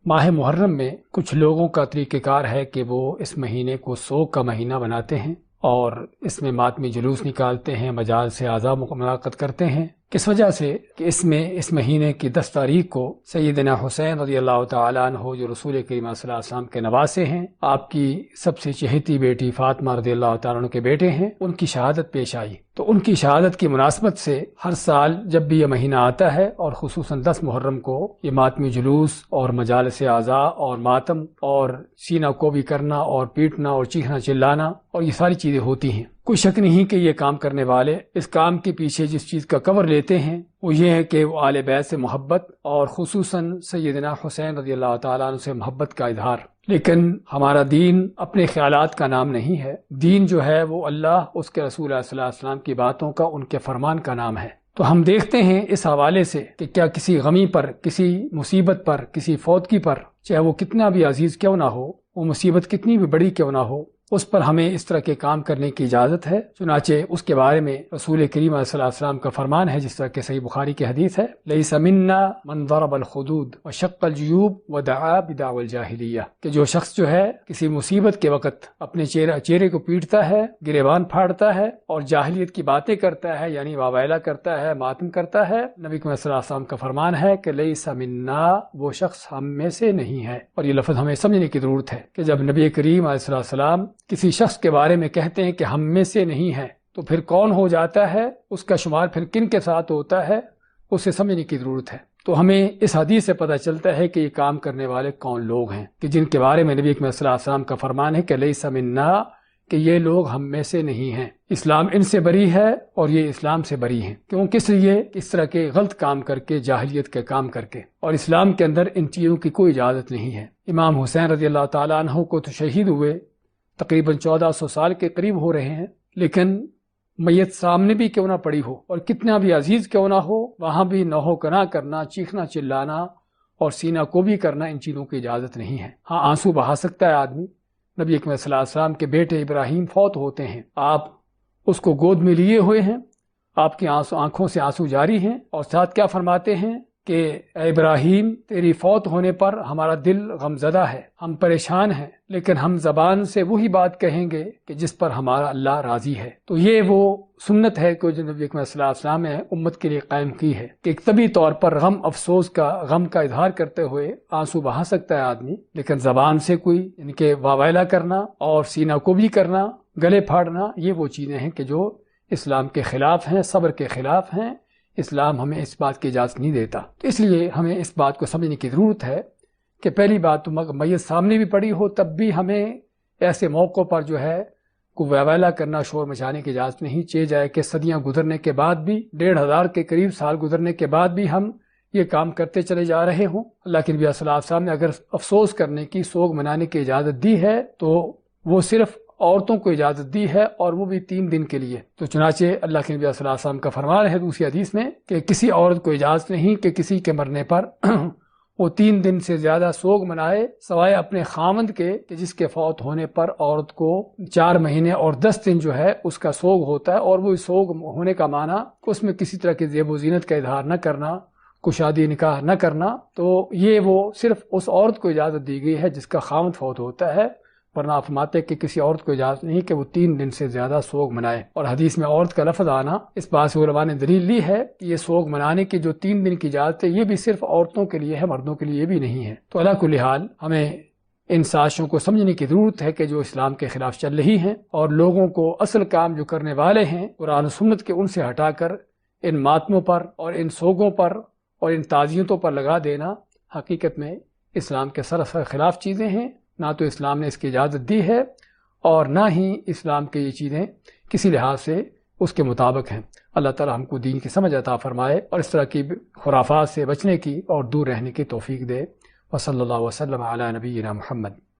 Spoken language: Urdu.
ماہ محرم میں کچھ لوگوں کا طریقہ کار ہے کہ وہ اس مہینے کو سوگ کا مہینہ بناتے ہیں اور اس میں ماتمی جلوس نکالتے ہیں، مجالس اعضاء منعقد کرتے ہیں۔ کس وجہ سے کہ اس مہینے کی 10 تاریخ کو سیدنا حسین رضی اللہ تعالیٰ عنہ جو رسول کریم صلی اللہ علیہ وسلم کے نواسے ہیں، آپ کی سب سے چہیتی بیٹی فاطمہ رضی اللہ تعالیٰ عنہ کے بیٹے ہیں، ان کی شہادت پیش آئی۔ تو ان کی شہادت کی مناسبت سے ہر سال جب بھی یہ مہینہ آتا ہے اور خصوصاً 10 محرم کو یہ ماتمی جلوس اور مجالس اعضاء اور ماتم اور سینہ کو بھی کرنا اور پیٹنا اور چیخنا چلانا اور یہ ساری چیزیں ہوتی ہیں۔ کوئی شک نہیں کہ یہ کام کرنے والے اس کام کے پیچھے جس چیز کا کور لیتے ہیں وہ یہ ہے کہ وہ آل بیت سے محبت اور خصوصاً سیدنا حسین رضی اللہ تعالیٰ عنہ سے محبت کا اظہار۔ لیکن ہمارا دین اپنے خیالات کا نام نہیں ہے، دین جو ہے وہ اللہ، اس کے رسول صلی اللہ علیہ وسلم کی باتوں کا، ان کے فرمان کا نام ہے۔ تو ہم دیکھتے ہیں اس حوالے سے کہ کیا کسی غمی پر، کسی مصیبت پر، کسی فوتگی پر، چاہے وہ کتنا بھی عزیز کیوں نہ ہو، وہ مصیبت کتنی بھی بڑی کیوں نہ ہو، اس پر ہمیں اس طرح کے کام کرنے کی اجازت ہے۔ چنانچہ اس کے بارے میں رسول کریم صلی اللہ علیہ وسلم کا فرمان ہے، جس طرح کہ صحیح بخاری کی حدیث ہے، لیس منا من ضرب الخدود وشق الجیوب ودعا بدعوى الجاہلیہ، کہ جو شخص جو ہے کسی مصیبت کے وقت اپنے چہرے کو پیٹتا ہے، گریبان پھاڑتا ہے اور جاہلیت کی باتیں کرتا ہے، یعنی واویلا کرتا ہے، ماتم کرتا ہے، نبی کریم صلی اللہ علیہ وسلم کا فرمان ہے کہ لیس منا، وہ شخص ہم میں سے نہیں ہے۔ اور یہ لفظ ہمیں سمجھنے کی ضرورت ہے کہ جب نبی کریم علیہ السلام کسی شخص کے بارے میں کہتے ہیں کہ ہم میں سے نہیں ہے، تو پھر کون ہو جاتا ہے، اس کا شمار پھر کن کے ساتھ ہوتا ہے، اسے سمجھنے کی ضرورت ہے۔ تو ہمیں اس حدیث سے پتہ چلتا ہے کہ یہ کام کرنے والے کون لوگ ہیں، کہ جن کے بارے میں نبی صلی اللہ علیہ وسلم کا فرمان ہے کہ لیس منا، کہ یہ لوگ ہم میں سے نہیں ہیں، اسلام ان سے بری ہے اور یہ اسلام سے بری ہیں۔ کیوں؟ کس لیے؟ اس طرح کے غلط کام کر کے، جاہلیت کے کام کر کے، اور اسلام کے اندر ان چیزوں کی کوئی اجازت نہیں ہے۔ امام حسین رضی اللہ تعالیٰ عنہ کو تو شہید ہوئے تقریباً 1400 سال کے قریب ہو رہے ہیں، لیکن میت سامنے بھی کیوں نہ پڑی ہو اور کتنا بھی عزیز کیوں نہ ہو، وہاں بھی نوحہ کنا کرنا، چیخنا چلانا اور سینہ کو بھی کرنا، ان چیزوں کی اجازت نہیں ہے۔ ہاں، آنسو بہا سکتا ہے آدمی۔ نبی اکرم صلی اللہ علیہ وسلم کے بیٹے ابراہیم فوت ہوتے ہیں، آپ اس کو گود میں لیے ہوئے ہیں، آپ کی آنکھوں سے آنسو جاری ہیں، اور ساتھ کیا فرماتے ہیں کہ اے ابراہیم، تیری فوت ہونے پر ہمارا دل غمزدہ ہے، ہم پریشان ہیں، لیکن ہم زبان سے وہی بات کہیں گے کہ جس پر ہمارا اللہ راضی ہے۔ تو یہ وہ سنت ہے کہ جو نبی اکرم صلی اللہ علیہ وسلم نے امت کے لیے قائم کی ہے کہ ایک طبی طور پر غم کا اظہار کرتے ہوئے آنسو بہا سکتا ہے آدمی، لیکن زبان سے کوئی ان کے واویلا کرنا اور سینہ کو بھی کرنا، گلے پھاڑنا، یہ وہ چیزیں ہیں کہ جو اسلام کے خلاف ہیں، صبر کے خلاف ہیں۔ اسلام ہمیں اس بات کی اجازت نہیں دیتا۔ تو اس لیے ہمیں اس بات کو سمجھنے کی ضرورت ہے کہ پہلی بات تو میت سامنے بھی پڑی ہو تب بھی ہمیں ایسے موقعوں پر جو ہے کو واویلا کرنا، شور مچانے کی اجازت نہیں چاہیے، جائے کہ صدیاں گزرنے کے بعد بھی، 1500 کے قریب سال گزرنے کے بعد بھی ہم یہ کام کرتے چلے جا رہے ہوں۔ اللہ کے نبی صلی اللہ علیہ وسلم نے اگر افسوس کرنے کی، سوگ منانے کی اجازت دی ہے تو وہ صرف عورتوں کو اجازت دی ہے، اور وہ بھی 3 دن کے لیے۔ تو چنانچہ اللہ کے نبی صلی اللہ علیہ وسلم کا فرمان ہے دوسری حدیث میں کہ کسی عورت کو اجازت نہیں کہ کسی کے مرنے پر وہ 3 دن سے زیادہ سوگ منائے، سوائے اپنے خاوند کے، کہ جس کے فوت ہونے پر عورت کو 4 مہینے اور 10 دن جو ہے اس کا سوگ ہوتا ہے، اور وہ سوگ ہونے کا معنی کہ اس میں کسی طرح کی زیب و زینت کا اظہار نہ کرنا، کشادی نکاح نہ کرنا۔ تو یہ وہ صرف اس عورت کو اجازت دی گئی ہے جس کا خاوند فوت ہوتا ہے، ورنہ آپ فرماتے کہ کسی عورت کو اجازت نہیں کہ وہ 3 دن سے زیادہ سوگ منائے۔ اور حدیث میں عورت کا لفظ آنا، اس بات سے علماء نے دلیل لی ہے کہ یہ سوگ منانے کی جو 3 دن کی اجازت ہے، یہ بھی صرف عورتوں کے لیے ہے، مردوں کے لیے یہ بھی نہیں ہے۔ تو علی کل حال ہمیں ان سازشوں کو سمجھنے کی ضرورت ہے کہ جو اسلام کے خلاف چل رہی ہیں، اور لوگوں کو اصل کام جو کرنے والے ہیں قرآن و سنت کے، ان سے ہٹا کر ان ماتموں پر اور ان سوگوں پر اور ان تعزیتوں پر لگا دینا حقیقت میں اسلام کے سراسر خلاف چیزیں ہیں۔ نہ تو اسلام نے اس کی اجازت دی ہے، اور نہ ہی اسلام کے یہ چیزیں کسی لحاظ سے اس کے مطابق ہیں۔ اللہ تعالی ہم کو دین کی سمجھ عطا فرمائے اور اس طرح کی خرافات سے بچنے کی اور دور رہنے کی توفیق دے۔ وصلی اللہ وسلم علی نبینا محمد۔